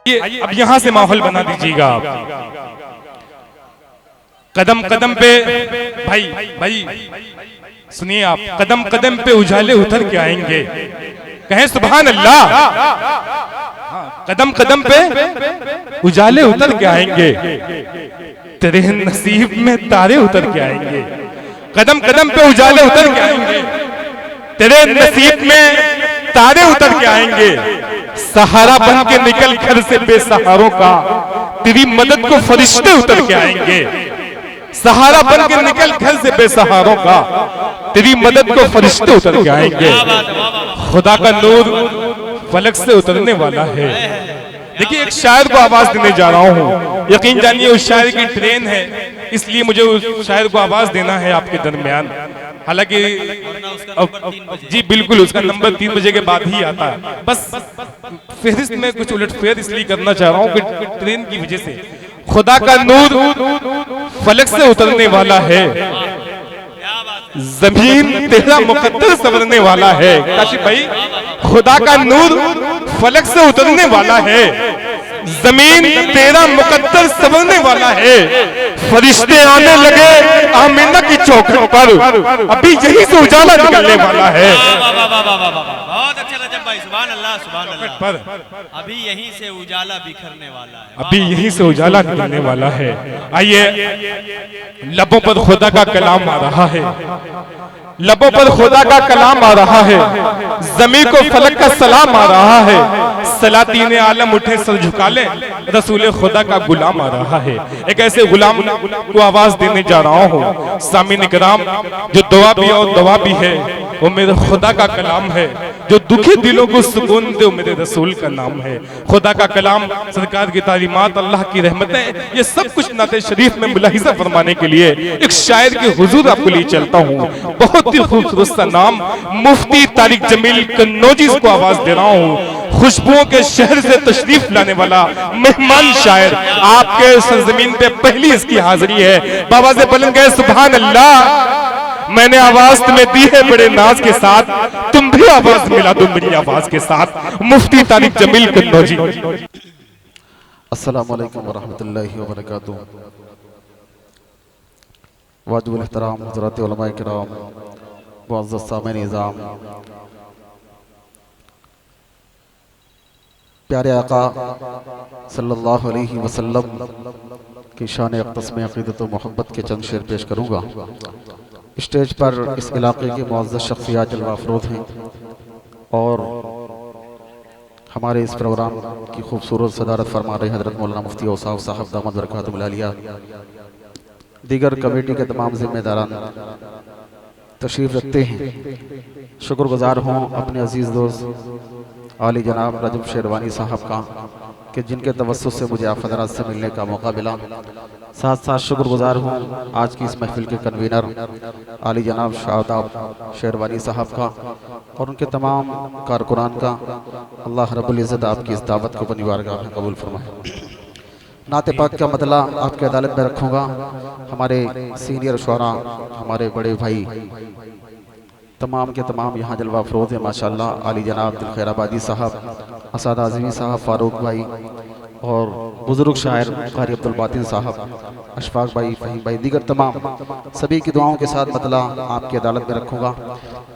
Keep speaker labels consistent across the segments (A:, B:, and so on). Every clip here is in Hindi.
A: ये अब यहाँ से माहौल बना दीजिएगा आप। कदम कदम पे भाई सुनिए आप, कदम कदम पे उजाले उतर के आएंगे, कहें सुभान अल्लाह। कदम कदम पे उजाले उतर के आएंगे, तेरे नसीब में तारे उतर के आएंगे। कदम कदम पे उजाले उतर के आएंगे, तेरे नसीब में तारे उतर के आएंगे। सहारा बन के निकल घर से बेसहारों का, तेरी मदद को फरिश्ते उतर के आएंगे। सहारा बन के निकल घर से बेसहारों का, तेरी मदद को फरिश्ते उतर के आएंगे। खुदा का नूर फलक से उतरने वाला है। देखिए, एक शायर को आवाज देने जा रहा हूँ, यकीन जानिए उस शायर की ट्रेन है, इसलिए मुझे उस शायर को आवाज देना है आपके दरमियान। हालांकि जी बिल्कुल, उसका नंबर 3 बजे के बाद ही आता है। बस फहरिस्त में कुछ उलटफेर इसलिए करना चाह रहा हूँ कि ट्रेन की वजह से। खुदा का नूर फलक से उतरने वाला है, जमीन तेरा मुकद्दर संवरने वाला है। काशिफ भाई, खुदा का नूर फलक से उतरने वाला है, जमीन तेरा मुकद्दर संवरने वाला है। फरिश्ते आने लगे आमीना की चौखट पर, अभी यहीं से उजाला निकलने वाला है।
B: बहुत अच्छा रजब भाई, सुभान अल्लाह सुभान अल्लाह। अभी यहीं से उजाला बिखरने वाला है,
A: अभी यहीं से उजाला निकलने वाला है। आइए, लबों पर खुदा का कलाम आ रहा है, लबों पर खुदा का कलाम आ रहा है, जमीन को फलक का सलाम आ रहा है। सलातीन आलम उठे सर झुका ले, रसूल खुदा का गुलाम आ रहा है। एक ऐसे गुलाम को आवाज देने जा रहा हूँ, सामीन इकराम, जो दुआ भी और दवा भी है, वो मेरे खुदा का कलाम है। जो दुखी दिलों को सुकून दे, मेरे रसूल का नाम है। खुदा का कलाम, सरकार की तालीमात, अल्लाह की रहमतें, ये सब कुछ नाते शरीफ में मुलाहिजा फरमाने के लिए एक शायर के हुजूर आपको लिए चलता हूँ। बहुत ही खूबसूरत सा नाम, मुफ्ती तारिक जमील कन्नौजी को आवाज दे रहा हूँ। खुशबुओं के शहर से तशरीफ लाने वाला मेहमान शायर, आपके सरजमीन पे पहली इसकी हाजिरी है। बाबा से बुलंद गए सुभान अल्लाह। मैंने आवाज तुम्हें दी है बड़े नाज के साथ, तुम भी आवाज मिला दो मेरी आवाज के साथ। मुफ्ती तारिक जमील कन्नौजी।
C: अस्सलामु अलैकुम वरहमतुल्लाहि वबरकातुहू। वाजिबुल एहतराम हज़रात उलमाए किराम, मुअज़्ज़ज़ सामीन निज़ाम, प्यारे आका सल्लल्लाहु अलैहि वसल्लम की शान अक़दस में अक़ीदत व मोहब्बत के चंद शेर पेश करूँगा। स्टेज पर इस इलाके के मुअज़्ज़ज़ शख्सियात जलवा अफ़रोज़ हैं और हमारे इस प्रोग्राम की खूबसूरत सदारत फरमा रहे हज़रत मौलाना मुफ्ती औसाफ साहब दामद बरकातुहुल आलिया, दीगर कमेटी के तमाम जिम्मेदारान तशरीफ़ रखते हैं। शुक्रगुज़ार हों अपने अजीज़ दोस्त आली जनाब रजब शेरवानी साहब का कि जिनके तवस्सुत से मुझे आप हज़रात से मिलने का मौका मिला। साथ साथ शुक्रगुज़ार हूँ आज की इस महफिल के कन्वीनर आली जनाब शाहदाब शेरवानी साहब का और उनके तमाम कारकुनान का। अल्लाह रब्बुल इज़्ज़त आपकी इस दावत को अपनी बारगाह में कबूल फरमाए। नाते पाक का मतला आपकी अदालत में रखूँगा। हमारे सीनियर शुरा, हमारे बड़े भाई तमाम के तमाम यहाँ जलवा अफरोज है माशाल्लाह। आली जनाब दिल खैराबादी साहब, असद आज़मी साहब, फ़ारूक भाई और बुज़ुर्ग शायर क़ारी अब्दुल बातिन साहब, अशफाक भाई, फ़हीम भाई, दीगर तमाम सभी की दुआओं के साथ मतला आपकी अदालत में रखूँगा।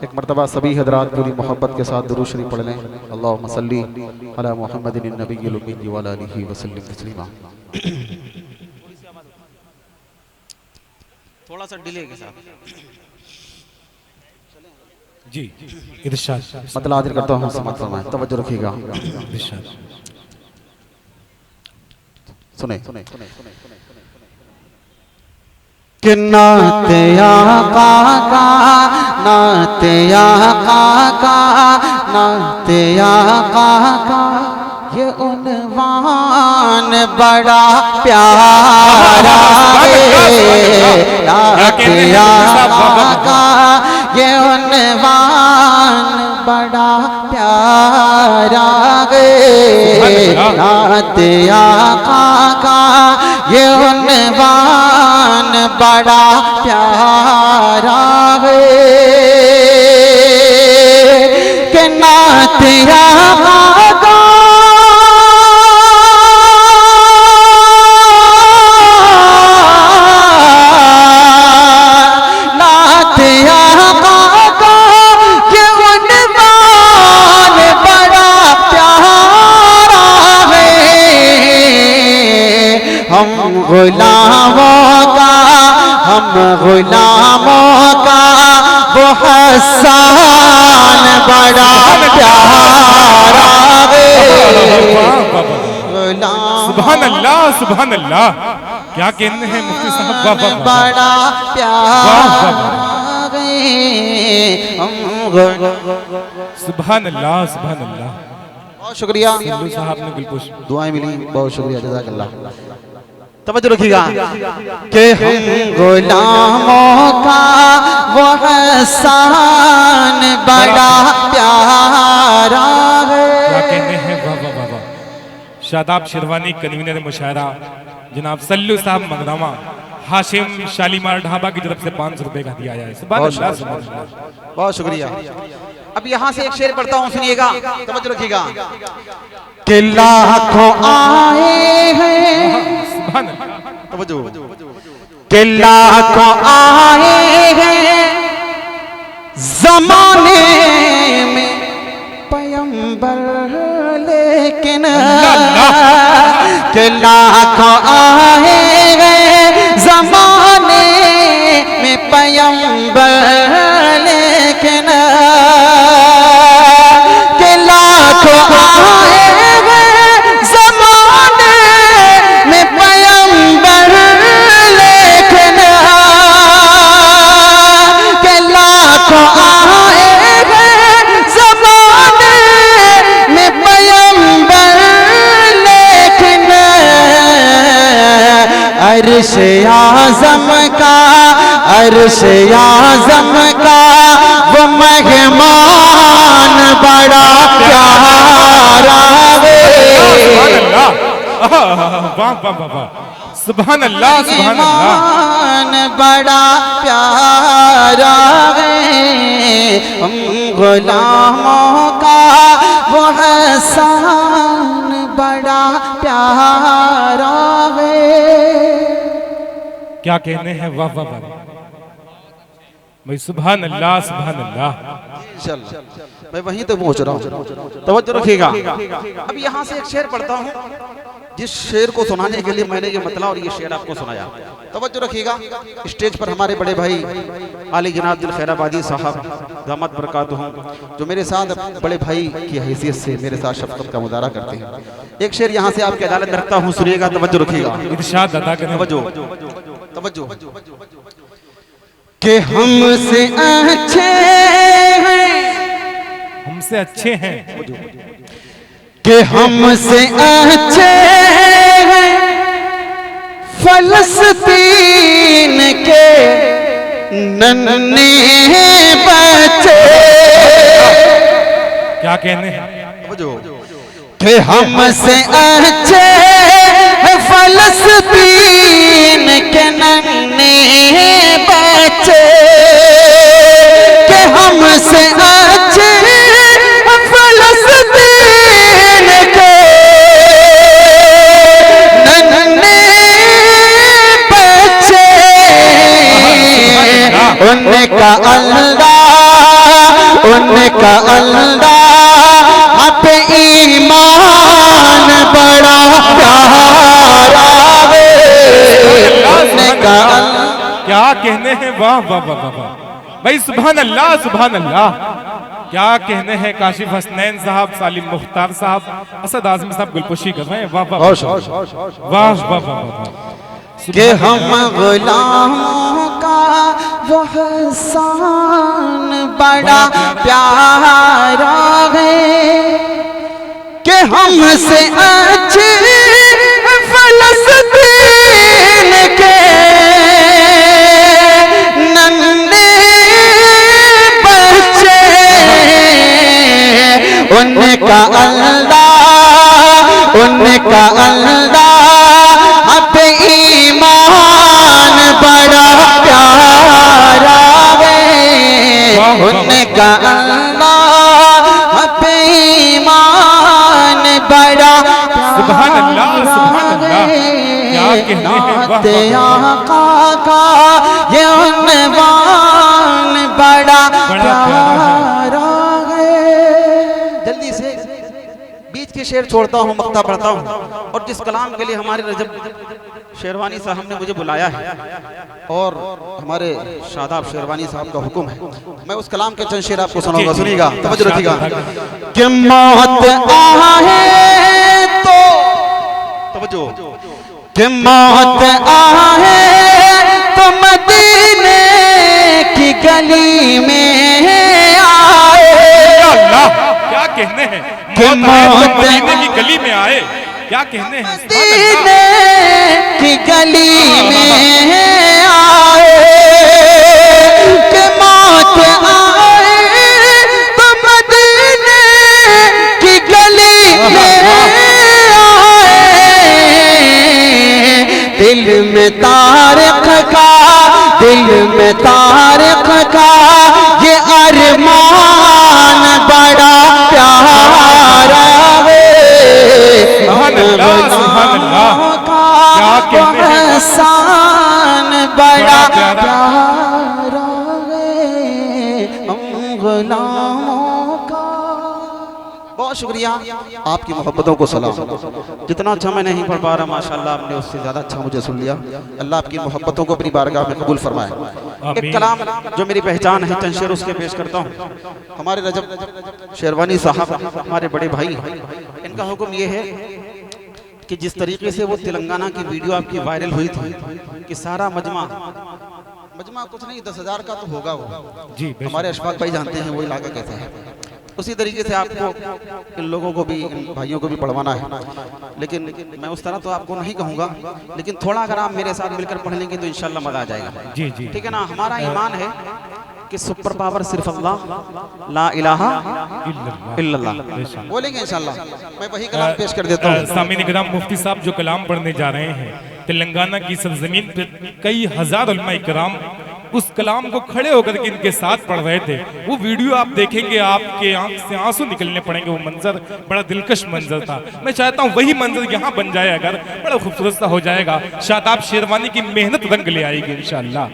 C: एक मरतबा सभी हज़रात पूरी मोहब्बत के साथ दुरूद शरीफ पढ़ लें। अल्लाहुम्मा सल्ली अला मुहम्मदिन नबिय्यिल उम्मी व अला आलिहि व सल्लिम तस्लीमा।
B: थोड़ा सा डिले के साथ
A: जी इरशाद
C: मतलब हाजिर करता हूँ, समात फरमाएं, तवज्जो रखिएगा। सुने
D: कि नाते आका का, नाते आका का, नाते आका का ये उन्वान बड़ा प्यारा है। नाते आका का ये उन्वान बड़ा प्यारा है। नाते आका का ये उन्वान बड़ा प्यारा है कि नाते आका का गुलामों का वो हसन बड़ा प्यारा है।
A: सुभान अल्लाह, सुभान अल्लाह। क्या कहने हैं मुफ्ती साहब, वाह वाह वाह।
D: बड़ा प्यारा है।
A: सुभान अल्लाह, सुभान अल्लाह।
D: बहुत शुक्रिया
A: सल्लू साहब ने गुलपुश
D: दुआएं मिली, बहुत शुक्रिया, जज़ाकल्लाह। तवज्जो रखिएगा कि हम गुलामों का वो हसन बड़ा प्यारा है।
A: क्या कहने हैं, वाह वाह वाह वाह। शादाब शिरवानी कन्वीनर मुशायरा जनाब सल्लू साहब मगदामा हाशिम शालीमार ढाबा की तरफ से 500 रुपए का दिया है। सुभान अल्लाह, सुभान अल्लाह।
D: बहुत शुक्रिया। अब यहाँ से एक शेर पढ़ता हूँ, सुनिएगा, तवज्जो रखिएगा कि लाखों आए हैं,
A: सुभान अल्लाह।
D: तवज्जो, कि लाखों आए हैं जमाने में पैगंबर, लेकिन कि लाखों आए हैं जमाने में पैगंबर, लेकिन कि लाखों आए हैं जमाने में पैगंबर, लेकिन कि लाखों आए हैं जमाने में पैगंबर, लेकिन अर्श आज़म का, अर्श आज़म का वो मेहमान बड़ा प्यारा है।
A: वाह वाह वाह वाह। सुभान अल्लाह, सुभान अल्लाह।
D: मेहमान बड़ा प्यारा है। हम गुलामों का वो हसन बड़ा प्यारा है।
A: क्या कहने हैं, वाह वाह वाह भाई। सुभान अल्लाह, सुभान अल्लाह।
D: चल मैं वहीं तक पहुंच रहा हूँ, तवज्जो रखिएगा। अब यहाँ से एक शेर पढ़ता हूँ, जिस शेर को सुनाने के लिए मैंने ये मतला और ये शेर आपको सुनाया। तवज्जो रखिएगा। स्टेज पर हमारे बड़े भाई आली जनाब दिल खैराबादी साहब दामत बरकातुहू, जो मेरे साथ बड़े भाई की हैसियत से मेरे साथ शफकत का मुजाहरा करते हैं। एक शेर यहाँ से आपकी अदालत रखता हूँ, सुनिएगा, तवज्जो रखिएगा।
A: इरशाद अदा करें।
D: तवज्जो, तवज्जो कि हमसे अच्छे हैं,
A: हमसे अच्छे हैं,
D: कि हमसे अच्छे हैं फलस्तीन के नन्हे बच्चे।
A: क्या कहने हैं,
D: कि हमसे अच्छे हैं फलस्तीन के नन्हे बच्चे, कि हमसे अच्छे फलस्तीन के नन्हे बच्चे। उनका अल्लाह, उनका अल्लाह आप ईमान बड़ा प्यारा है। उनका
A: क्या कहने हैं, वाह वाह वाह वाह वाह भाई। सुभान अल्लाह, सुभान अल्लाह। क्या कहने हैं काशिफ हसनैन साहब, सालिम मुख्तार साहब, असद आजम साहब गुलपोशी कर रहे हैं। वाह वाह वाह वाह वाह वाह।
D: कि हम गुलामों का वो हसन बड़ा प्यारा है, कि हमसे अच्छे फलस्तीन के नन्हे बच्चे। उनका अल्लाह, उनका अल्लाह आप ईमान बड़ा प्यारा है। उनका अल्लाह आप ईमान बड़ा
A: सुभान अल्लाह, सुभान अल्लाह। क्या कहने हैं, वाह
D: आका का ये उन्वान बड़ा प्यारा है। जल्दी से बीच मीठे शेर छोड़ता हूँ, मक्ता पढ़ता हूँ, और जिस कलाम के लिए हमारे रजब शेरवानी साहब ने मुझे बुलाया है और हमारे शादाब शेरवानी साहब का हुक्म है, मैं उस कलाम के चंद शेर आपको सुनाऊंगा। सुनिएगा, तवज्जो रखिएगा। कि मौत आए तो, तवज्जो, कि मौत आए तो मदीने की गली में आए।
A: अल्लाह, क्या कहने हैं, मौत आए तो मदीने की गली में आए, क्या कहने हैं,
D: मदीने की गली में आए। कि मौत आए तो मदीने की गली में आए। दिल में तारिक का, दिल में तारिक का ये अरमान बड़ा प्यारा है। एहसान बड़ा प्यारा है हम गुलामों का। बहुत शुक्रिया, आपकी मोहब्बतों को सलाम। जितना अच्छा मैं नहीं पढ़ पा रहा, माशाल्लाह आपने उससे ज़्यादा अच्छा मुझे सुन लिया। अल्लाह आपकी मोहब्बतों को अपनी बारगाह में कबूल फरमाए। एक कलाम जो मेरी पहचान है, चंद शेर उसके पेश करता हूँ। हमारे रजब शेरवानी साहब हमारे बड़े भाई, इनका हुक्म ये है कि जिस तरीके से वो तेलंगाना की वीडियो आपकी वायरल हुई थी कि सारा मजमा कुछ नहीं 10,000 का तो होगा वो जी, हमारे अशफाक भाई जानते हैं वो इलाका कैसा है। उसी तरीके से आपको इन लोगों को भी, इन भाइयों को भी पढ़वाना है, लेकिन मैं उस तरह तो आपको नहीं कहूँगा, लेकिन थोड़ा अगर आप मेरे साथ मिलकर पढ़ लेंगे तो इंशाल्लाह मजा आ जाएगा। जी जी, ठीक है ना। हमारा ईमान है कि सुपर पावर सिर्फ अल्लाह, ला इलाहा इल्लल्लाह बोलेंगे इंशाल्लाह। मैं वही कलाम पेश कर देता हूँ।
A: सामीन इकराम, मुफ्ती साहब जो कलाम पढ़ने जा रहे हैं, तेलंगाना की सरजमीन पे कई हजार उलमा इकराम उस कलाम को खड़े होकर के इनके साथ पढ़ रहे थे। वो वीडियो आप देखेंगे, आपके आंख से आंसू निकलने पड़ेंगे। वो मंजर बड़ा दिलकश मंजर था। मैं चाहता हूँ वही मंजर यहाँ बन जाए, अगर बड़ा खूबसूरत सा हो जाएगा। शादाब शेरवानी की मेहनत रंग ले आएगी इंशाअल्लाह।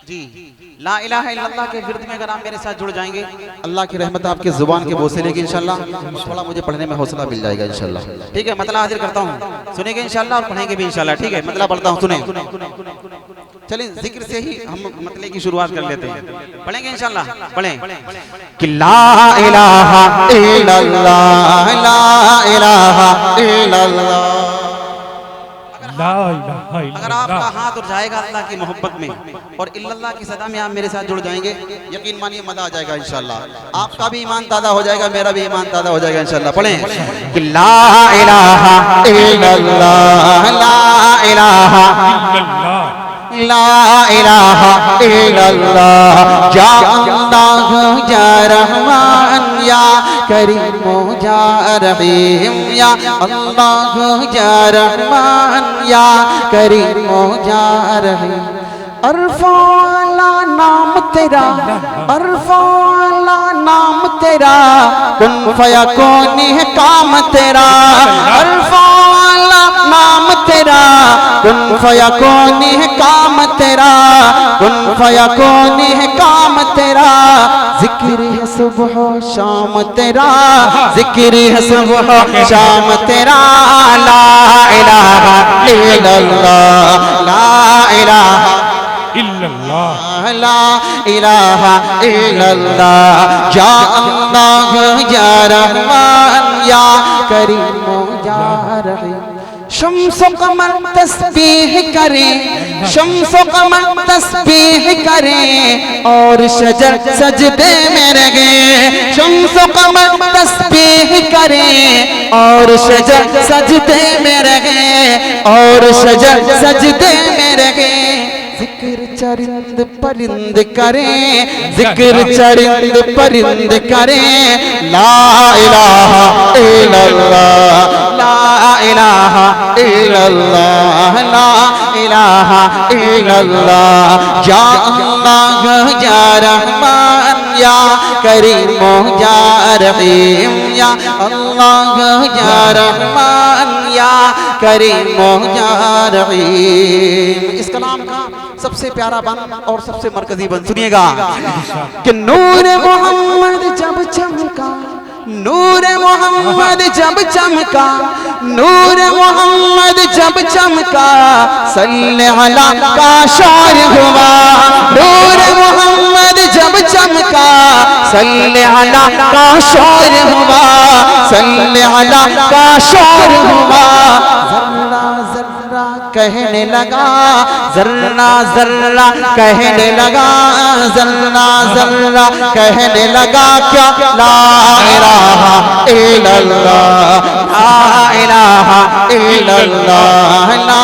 A: जी
D: जी, ला इलाहा इल्लल्लाह के विर्द में अगर आप मेरे साथ जुड़ जाएंगे, अल्लाह की रहमत आपके जुबान के बोझ से लेगी इंशाल्लाह। थोड़ा मुझे पढ़ने में हौसला मिल जाएगा इंशाल्लाह। ठीक है, मतलब हाजिर करता हूँ, सुनेंगे इंशाल्लाह और पढ़ेंगे भी इंशाल्लाह। ठीक है, मतलब पढ़ता हूँ, सुने। चलें जिक्र से ही हम मतलब की शुरुआत कर लेते हैं, पढ़ेंगे इंशाल्लाह। पढ़ें कि ला इलाहा इल्लल्लाह, ला इलाहा इल्लल्लाह। अगर आपका हाथ उठ जाएगा अल्लाह की मोहब्बत में और इल्लल्लाह की सदा में आप मेरे साथ जुड़ जाएंगे, यकीन मानिए मजा आ जाएगा इंशाल्लाह। आपका भी ईमान ताज़ा हो जाएगा, मेरा भी ईमान ताज़ा हो जाएगा इंशाल्लाह। पढ़ें कि ला इलाहा इल्लल्लाह, ला इलाहा ला इलाहा इल्लल्लाह, या अल्लाह या रहमान या करीम या रहीम, या अल्लाह या रहमान या करीम या रहीम। अरफाला नाम तेरा, अरफाला नाम तेरा, कुन फयकून है काम तेरा। अरफाला नाम तेरा, कुन फयकून है काम तेरा, कुन फयकून है काम तेरा। जिक्र है सुबह शाम तेरा, जिक्र है सुबह शाम तेरा। ला इलाहा इल्लल्लाह, ला इलाहा इल्लल्लाह, ला इलाहा इल्लल्लाह, या अल्लाह या रहमान या करीम या रहीम। शम्सो कमर तस्बीह करें, शम्सो कमर तस्बीह करें और शजर सजदे में लगे। शम्सो कमर तस्बीह करें और शजर सजदे में लगे, और शजर सजदे में लगे। जिक्र चरिंद परिंद करें, जिक्र चरिंद परिंद करें। ला इलाहा इल्लल्लाह, ला इलाहा इल्लल्लाह, ला इलाहा इल्लल्लाह, या अल्लाह या रहमान या करीम या रहीम, या अल्लाह या रहमान या करीम या रहीम। इस कलाम का सबसे प्यारा बन और सबसे मरकजी बन। सुनिएगा कि नूर मोहम्मद जब चमका, नूर मोहम्मद जब चमका, नूर मोहम्मद जब चमका, सल्ले अला का शौर हुआ। नूर मोहम्मद जब चमका, सल्ले अला का शौर हुआ, सल्ले अला का शौर हुआ। जर्रा जर्रा कहने लगा, जर्रा जर्रा कहने लगा, जर्रा जर्रा कहने लगा क्या ला इलाहा इल्लल्लाह, ला इलाहा इल्लल्लाह, ला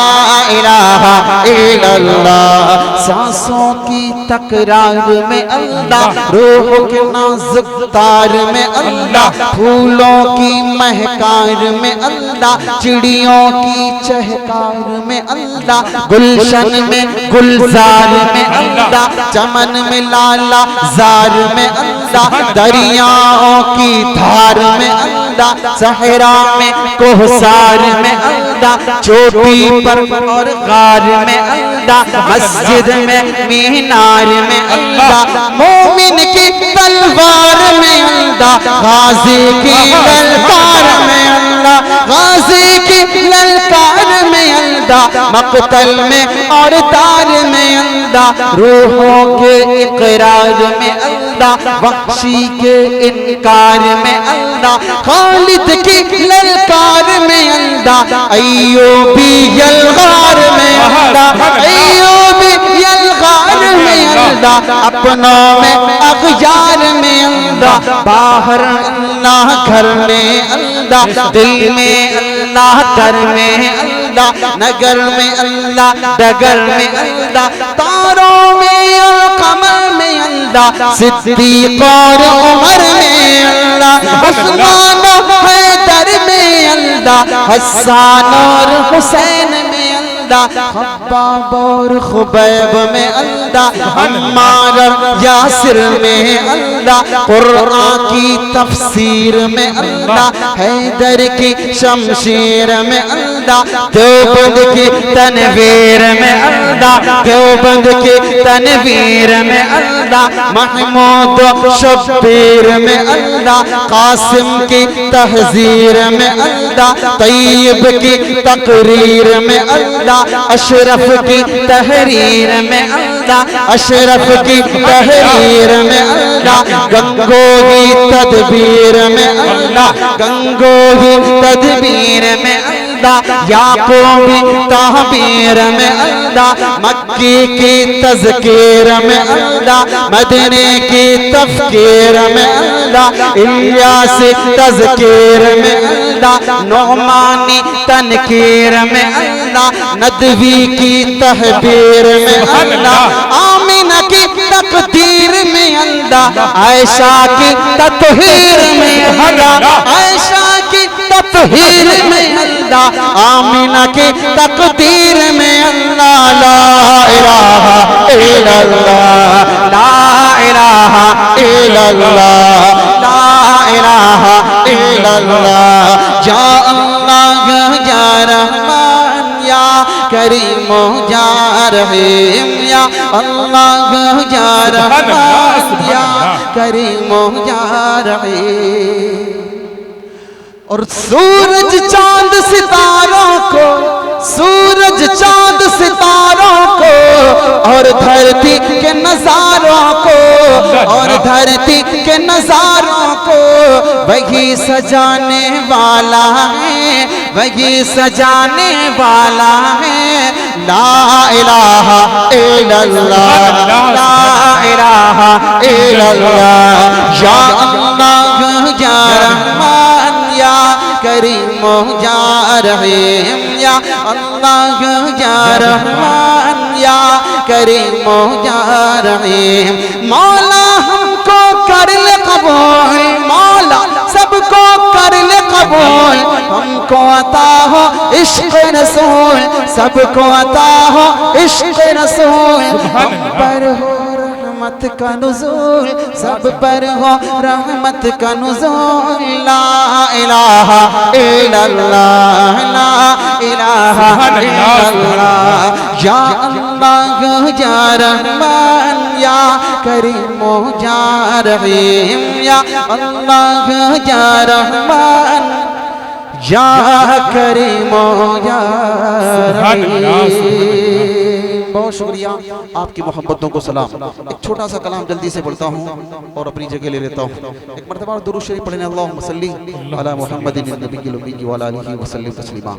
D: इलाहा इल्लल्लाह। सांसों की तकरार में अल्लाह, रूह के नाजुक तार में अल्लाह, फूलों की महकार में अल्लाह, चिड़ियों की चहकार में अल्लाह, गुलशन में गुलजार में अल्लाह, चमन में लाला जार में अल्लाह, दरियाओं की धार में अल्लाह, सहरा में कोहसार में अल्लाह, चोटी पर और गार में अल्लाह, मस्जिद में मीनार में अल्लाह, मोमिन की तलवार में अल्लाह, गाजी की ललकार में अल्लाह, गाजी की ललकार में अल्लाह, मक़तल में और तार में अल्लाह, रूहों के इकरार में अल्लाह, वहशी के इनकार में अल्लाह, खालिद की ललकार में अल्लाह, अय्यूबी यलगार में अल्लाह, अय्यूबी यलगार में अल्लाह, अपनों में अग़यार में अल्लाह, बाहर अल्लाह घर में अल्लाह, दिल में अल्लाह घर में अल्लाह, नगर में अल्लाह डगर में अल्लाह, तारों में और कमर में अल्लाह, सिद्दीक़ और उमर में अल्लाह, उस्मान और हैदर में अल्लाह, हसन और हुसैन में अल्लाह, खब्बाब और खुबैब में अल्लाह, अम्मार और यासिर में अल्लाह, कुरान की तफसीर में अल्लाह, हैदर की शमशीर में अल्लाह, देवबंद की तनवीर में अल्लाह, देवबंद की तनवीर में अल्लाह, महमूद शब्बीर में अल्लाह, कासिम की तहजीर में अल्लाह, तैयब की तकरीर में अल्लाह, अशरफ की तहरीर में अल्लाह, अशरफ की तहरीर में अल्लाह, गंगोही तदबीर में अल्लाह, गंगोही तदबीर में अल्लाह, याकूबी तहबीर में अल्लाह, मक्की की तज़कीर में अल्लाह, मदनी की तफ़कीर में अल्लाह, इलियासी तज़कीर में अल्लाह, नुअमानी तनकीर में अल्लाह, नदवी की तहबीर में अल्लाह, आमिना की तकदीर में अल्लाह, आयशा की तत्हीर में अल्लाह, आयशा की तत्हीर में अल्लाह, आमिना की तकदीर में अल्लाह, ला इलाहा इल्लल्लाह, ला इलाहा इल्लल्लाह, ला इलाहा इल्लल्लाह। या अल्लाह या रहमान या करीम या रहीम, या अल्लाह या रहमान या करीम या रहीम। और सूरज चांद सितारों को, सूरज चांद सितारों को, और धरती के नजारों को, और धरती के नजारों को, वही सजाने वाला है, वही सजाने वाला है। ला इलाहा इल्लल्लाह, ला इलाहा इल्लल्लाह। या अल्लाह या रहमान या करीम या रहीम, या अल्लाह या रहमान या करीम या रहीम। मौला हमको कर ले कबूल, मौला सबको कर ले कबूल, हमको अता हो इश्क रसूल, सबको अता हो इश्क रसूल। हम पर हो रहमत का नुज़ूल, सब पर हो रहमत का नुज़ूल। ला इलाहा इल्लल्लाह, ला इलाहा इल्लल्लाह। या अल्लाह या रहमान या करीम या रहीम, या अल्लाह या रहमान या करीम या रहीम। बहुत शुक्रिया, आपकी मोहब्बतों को सलाम। एक छोटा सा कलाम जल्दी से पढ़ता हूँ और अपनी जगह ले लेता हूँ। एक मरतबा दुरूद शरीफ पढ़ने, अल्लाहुम्मा सल्ली अला मुहम्मदिन नबिय्यिल उम्मी व अला आलिहि व सल्लिम तस्लीमा।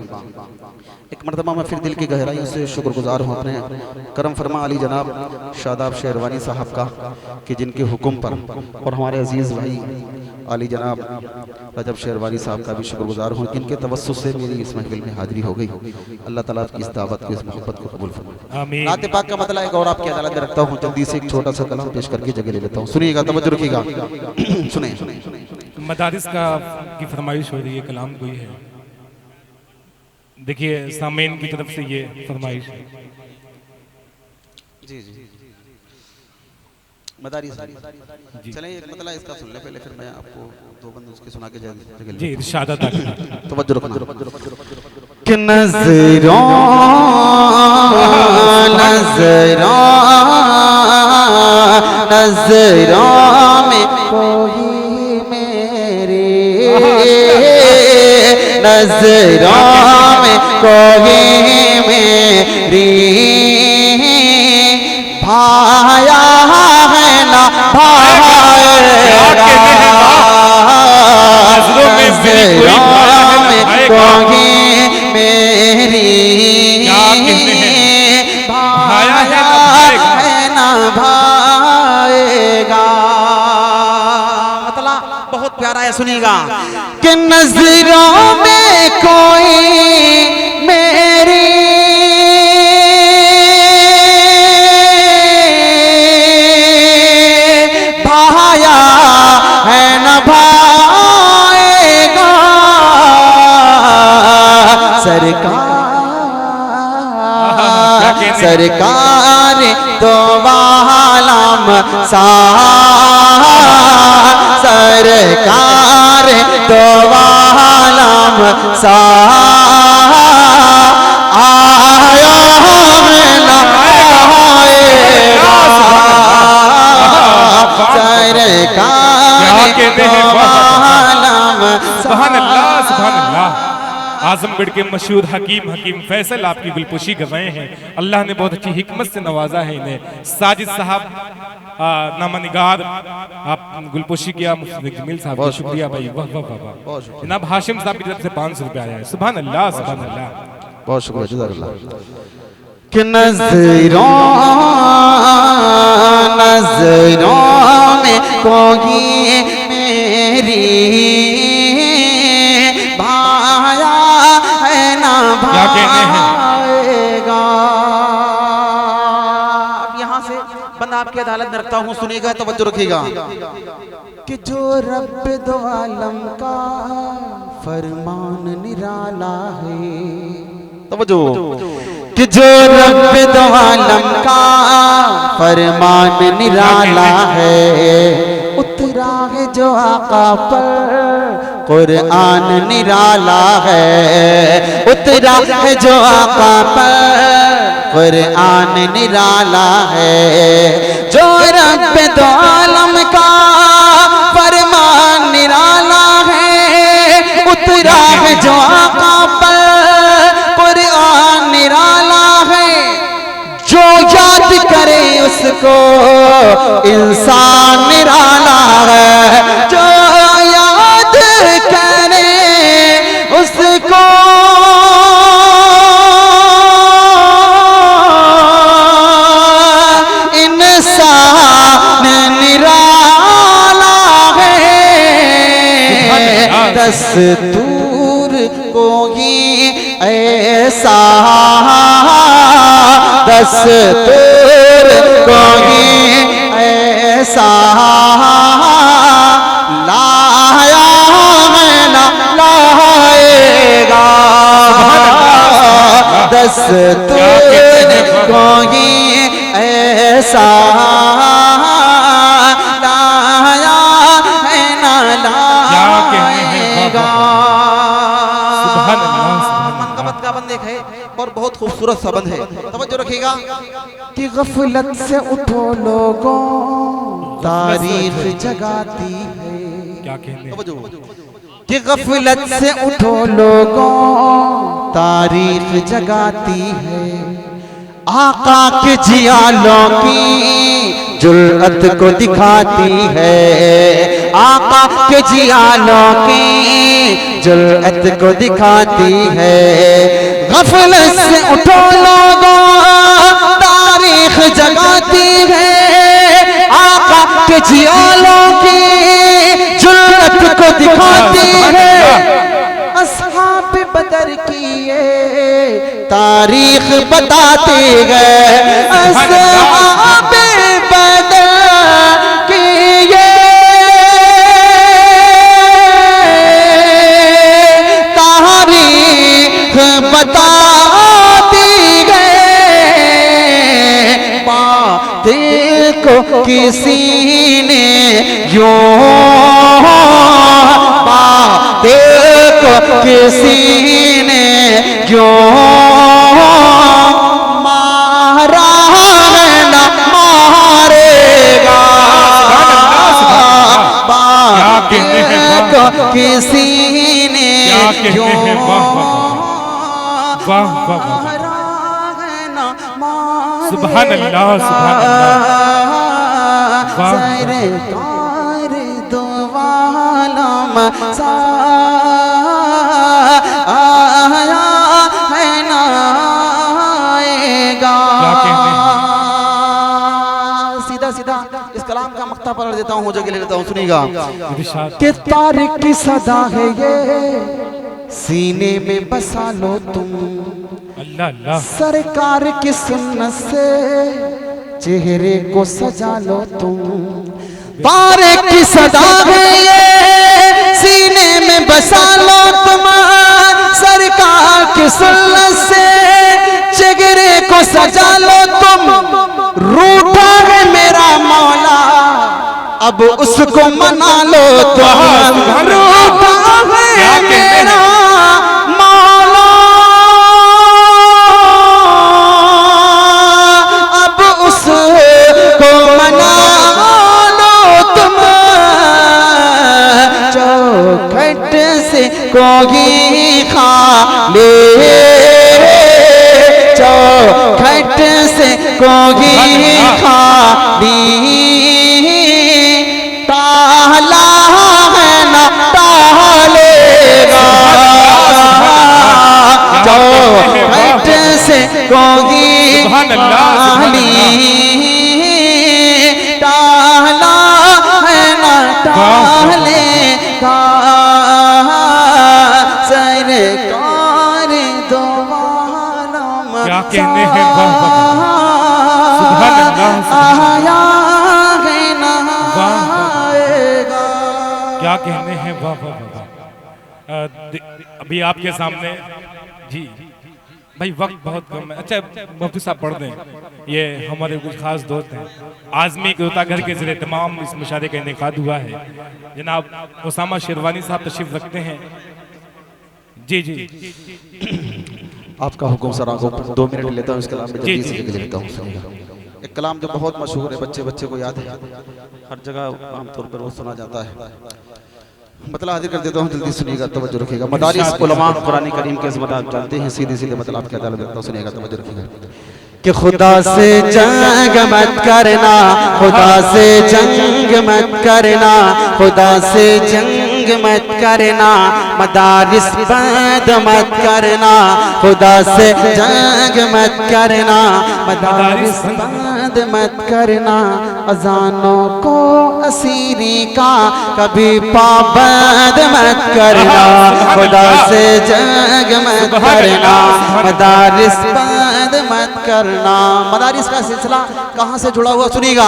D: एक मरतबा मैं फिर दिल की गहराइयों से शुक्रगुजार हूँ अपने करम फरमा अली जनाब शादाब शेरवानी साहब का, कि जिनके हुक्म पर, और हमारे अजीज़ भाई अली जनाब रजब शेरवानी साहब का भी शुक्रगुजार हूँ, जिनके तवस्सुस से मेरी इस महफिल में हाजिरी हो गई। अल्लाह ताला की इस दावत को, इस मोहब्बत को कबूल फरमाए। आमीन। नाते पाक का मतलब एक और आपकी अदालत में रखता हूँ, जल्दी से एक छोटा सा कलाम पेश करके जगह ले लेता हूँ। सुनिएगा, तवज्जो रखिएगा, सुने।
A: मदारिस का की फरमाइश हो रही है, कलाम कोई है, देखिए सामीन की तरफ से ये फरमाइश है।
D: जी जी मदारी चलें, एक मतलब इसका सुन ले पहले, फिर मैं आपको दो बंद उसके सुना के जाएंगे।
A: जी इरशाद
D: तवज्जो रखना। कि नज़रों में कोई मेरे, नज़रों में कोई मेरी भाया है ना भाएगा, नज़रों में कोई मेरी भाया है ना भाएगा। मतलब बहुत प्यारा है, सुनिएगा। कि नज़रों में कोई मेरी भाया है न भाएगा, सरकार तो वालम सा, सरकार तो वालम सा आया मिला आएगा, सरकार तो वालम
A: सुभान अल्लाह, सुभान अल्लाह। आजमगढ़ के मशहूर हकीम फैसल आपकी गुलपोशी कर रहे हैं। अल्लाह ने बहुत अच्छी हिकमत से नवाजा है इन्हें। साजिद साहब नामनिगार आप गुलपोशी किया, मुफ्ती जमील साहब बहुत शुक्रिया भाई, वाह वाह वाह। जनाब हाशिम साहब की तरफ से 500 रुपया आया है। सुभान अल्लाह, सुभान अल्लाह,
D: बहुत शुक्रिया, जज़ाकल्लाह। कि नज़रों में कोई मेरी भाया है ना भाएगा। अब यहाँ से बंदा आपकी अदालत में रखता हूँ, सुनिएगा, तवज्जो रखिएगा। कि जो रब दो आलम का फरमान निराला है, तवज्जो, कि जो रब दो आलम का फरमान निराला है, उतरा है जो आका पर कुरान निराला है, उतरा है जो आका पर कुरान निराला है। जो रब दो आलम का फरमान निराला है, उतरा है जो आका पर कुरान निराला है। जो याद करे उसको इंसान निराला है, जो याद करे उसको इंसान निराला है। दस्तूर कोई ऐसा, दस्तूर कोई ऐसा लाया है ना लाएगा, दस्तूर कोई ऐसा खूबसूरत सबंध है, तवज्जो रखिएगा।
C: कि गफलत से उठो लोगों, तारीख जगाती है।
A: क्या कहने,
D: तवज्जो।
C: कि गफलत से उठो लोगों, तारीख जगाती है। आका के जियालों की जुर्रत को दिखाती है। आका के जियालों की जुर्रत को दिखाती है। गफलत से उठो लोगों, तारीख जगाती है। आका के जियालों की जुर्रत को दिखाती है। असहाब बदर की ये तारीख बताते गए। असहाब बदर की ये तारीख बताती गए। बातें को किसी ने यूं किसी ने क्यों मारा है न मारेगा। किसी ने क्यों मारा है न मारेगा।
A: सुभान अल्लाह, सुभान अल्लाह।
C: सरकार दो आलम आया है नाएगा। सीधा सीधा इस कलाम का मक्ता पढ़ देता हूँ, हो जगह ले लेता हूँ, सुनिएगा। कि तारीख की सदा है ये, सीने में बसा लो तुम।
A: अल्लाह अल्लाह।
C: सरकार की सुन्नत से चेहरे को सजा लो तुम। तारीख की सदा है ये, सीने में बसा लो तुम। सरकार की सुन्नत से चेहरे को सजा लो तुम। रूठा है मेरा मौला, अब उसको मना लो तुम। रूठा है मेरा मौला, अब उसको मना लो तुम। चौखट से कोई खा ले, चौखट से कोई खा ली। ताला है न तालेगा। चौखट से कोई खा ली। ताला है न तालेगा। सरकार दो आलम
A: क्या कहने हैं, वाह वाह। सुभान अल्लाह, सुभान
C: आया है नाएगा।
A: क्या कहने हैं, वाह वाह वाह। अभी आपके सामने जी भाई वक्त बहुत कम है। अच्छा मुफ्ती साहब पढ़ दें, ये हमारे कुछ खास दोस्त हैं। आजमी के उतागर के ज़रिए तमाम इस मुशारे का इनेकाद हुआ है। जनाब उसामा शेरवानी साहब तशरीफ रखते हैं। जी जी
D: आपका हुक्म सर, आगो 2 मिनट लेता हूँ इस कलाम में, जल्दी से लिख लेता हूँ। एक कलाम जो बहुत मशहूर है, बच्चे बच्चे को याद है, हर जगह आमतौर पर वो सुना जाता है। मतलब हाजिर कर देता हूँ, जल्दी सुनिएगा, तवज्जो रखिएगा। मदारिस उलमा कुरान करीम के मतलब आप जानते हैं, सीधे सीधे मतलब आपके अदालत देता हूँ, सुनिएगा, तवज्जो रखिएगा।
C: कि खुदा से जंग मत करना, खुदा से जंग मत करना, खुदा से जंग मत करना, मदारिस बंद मत करना, खुदा से जंग मत करना, मदारिस बंद मत करना, अजानों को असीरी का कभी पाबंद मत करना, खुदा से जंग मत करना, मदारिस बंद मत करना। मदारिस का सिलसिला कहाँ से जुड़ा हुआ सुनिएगा।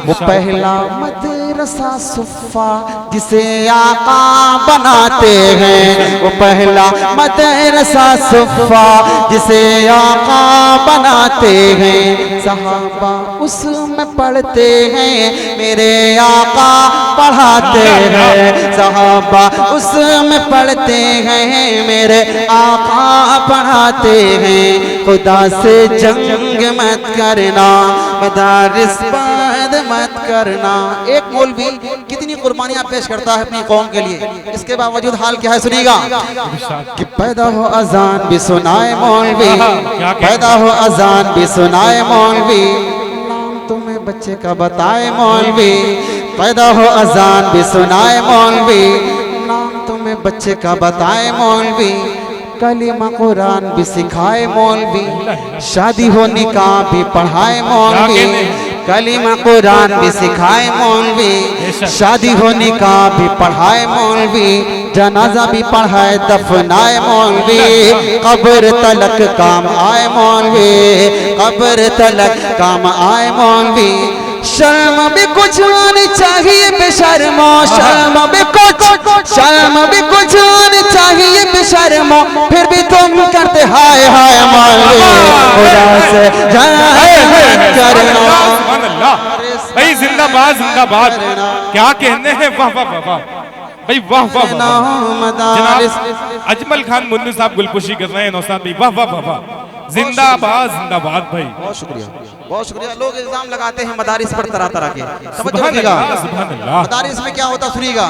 C: वो पहला मदरसा सुफ़ा जिसे आका बनाते हैं, वो पहला मदरसा सुफ़ा जिसे आका बनाते हैं, सहाबा उसमें पढ़ते हैं, मेरे आका पढ़ाते हैं, सहाबा उसमें पढ़ते हैं, मेरे आका पढ़ाते हैं। खुदा से जंग मत करना, मदारिस बंद मत करना। एक मौलवी कितनी कुर्बानियां पेश करता है अपनी कौम के लिए, इसके बावजूद हाल क्या है सुनिएगा। कि पैदा हो अजान भी सुनाए मौलवी, पैदा हो अजान भी सुनाए मौलवी, नाम तुम्हें बच्चे का बताए मौलवी। पैदा हो अजान भी सुनाए मौलवी, नाम तुम्हें बच्चे का बताए मौलवी। कलीमा कुरान भी सिखाए मौलवी, शादी हो निकाह भी पढ़ाए मौलवी। कलीमा कुरान भी सिखाए मौलवी, शादी हो निकाह भी पढ़ाए मौलवी। जनाजा भी पढ़ाए दफनाए मौलवी, कब्र तलक काम आए मौलवी, कब्र तलक काम आए मौलवी। शर्म भी कुछ आनी चाहिए बेशर्मो, शर्म भी कुछ, शर्म भी कुछ आनी चाहिए बेशर्मो, फिर भी तुम करते हाय हाय मौलवी। खुदा से जंग करना।
A: भाई जिंदाबाद जिंदाबाद, क्या कहने हैं, वाह वाह वाह वाह भाई, वाह वाह वाह। जनाब अजमल खान मुन्नू साहब गुलपुशी कर रहे हैं, नौशाद भाई, वाह वाह वाह वाह, जिंदाबाद जिंदाबाद भाई।
D: बहुत शुक्रिया, बहुत शुक्रिया। लोग इल्जाम लगाते हैं मदारिस पर तरह तरह के, समझ
A: सुभान
D: रखिएगा।
A: अल्लाह, सुभान अल्लाह।
D: मदारिस में क्या होता सुनिएगा।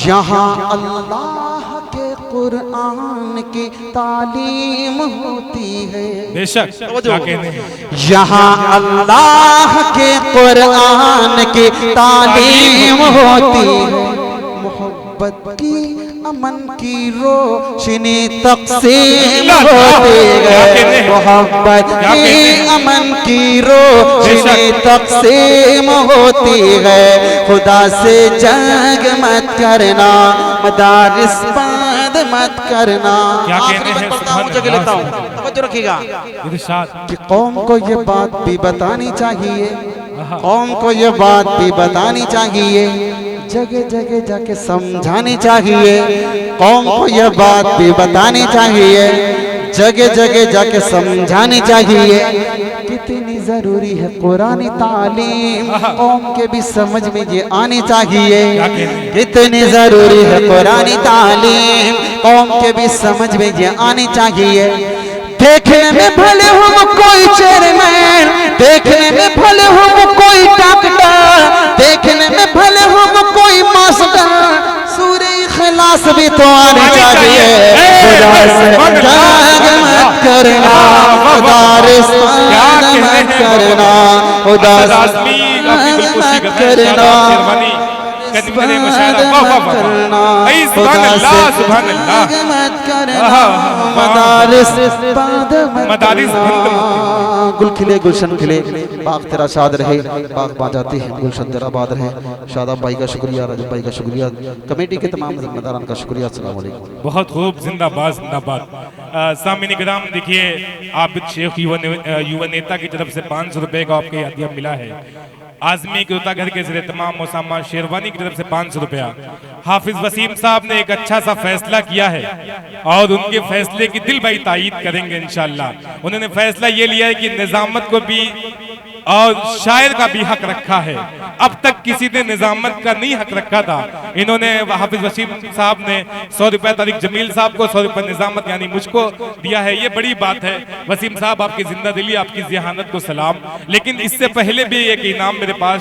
D: यहाँ अल्लाह के कुरान की तालीम होती है,
A: बेशक, क्या कहने हैं।
C: यहाँ अल्लाह के कुरान की तालीम होती है। मोहब्बत की अमन की रोशनी तक़सीम होती है, मोहब्बत की अमन की रोशनी तक़सीम होती है। खुदा से जंग मत करना, मदारिस बंद मत करना।
A: क्या कहने
D: आखिरी
A: हैं,
D: बात पढ़ता हूं, जगह लेता हूं, तवज्जो रखिएगा।
A: इरशाद।
C: कि कौम को ये बात भी बतानी चाहिए, कौम को ये बात भी बतानी चाहिए, जगह जगह जाके समझानी चाहिए। कौम को ये बात भी बतानी चाहिए, जगह जगह जाके समझानी चाहिए। कितनी जरूरी है कुरानी तालीम, कौम के भी समझ में ये आनी चाहिए। कितनी जरूरी है कुरानी तालीम, कौम के भी समझ में ये आनी चाहिए। देखने में भले हम कोई चेयरमैन, देखने में भले हम कोई डॉक्टर, देखने में भले हम कोई मास्टर, सूरे इखलास भी तो आनी चाहिए। खुदा से जंग मत करना, मदारिस बंद मत करना, खुदा से जंग मत करना, गुल खिले गुलशन खिले, बाग तेरा शाद रहे, बाग बाजाती है गुलशन तेरा बाद रहे। शादाब भाई का शुक्रिया, रजब भाई का शुक्रिया, कमेटी के तमाम जिम्मेदारान का शुक्रिया। अस्सलाम वालेकुम।
A: बहुत खूब, जिंदाबाद जिंदाबाद। सामने किराम देखिए, आबिद शेख युवा नेता की तरफ से 500 रुपए का आपके हदिया मिला है। आजमी के घर के ज़रिए तमाम मुसामा शेरवानी की तरफ से 500 रुपया। हाफिज वसीम साहब ने एक अच्छा सा फैसला किया है और उनके फैसले की दिल भाई तायीद करेंगे इंशाल्लाह। उन्होंने फैसला ये लिया है कि निजामत को भी और शायर का भी हक रखा है। अब तक किसी ने निजामत का नहीं हक रखा था। इन्होंने हाफिज वसीम साहब ने 100 रुपए तारिक जमील साहब को, 100 रुपए निजामत यानी मुझको दिया है। ये बड़ी बात है। वसीम साहब आपकी जिंदा दिली, आपकी ज़िहानत को सलाम। लेकिन इससे पहले भी एक इनाम मेरे पास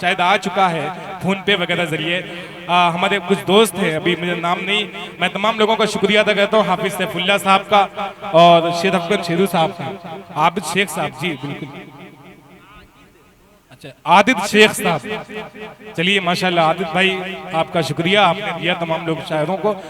A: शायद आ चुका है फोन पे वगैरह जरिए। हमारे कुछ दोस्त हैं, अभी मुझे नाम नहीं, मैं तमाम लोगों का शुक्रिया अदा करता हूँ। हाफिज सैफुल्लाह साहब का और शेर अफगन शेरू साहब का, आबिद शेख साहब, जी बिल्कुल, अच्छा आदित शेख साहब। चलिए माशाल्लाह आदित भाई, आपका शुक्रिया, आपने दिया तमाम लोग शायरों को।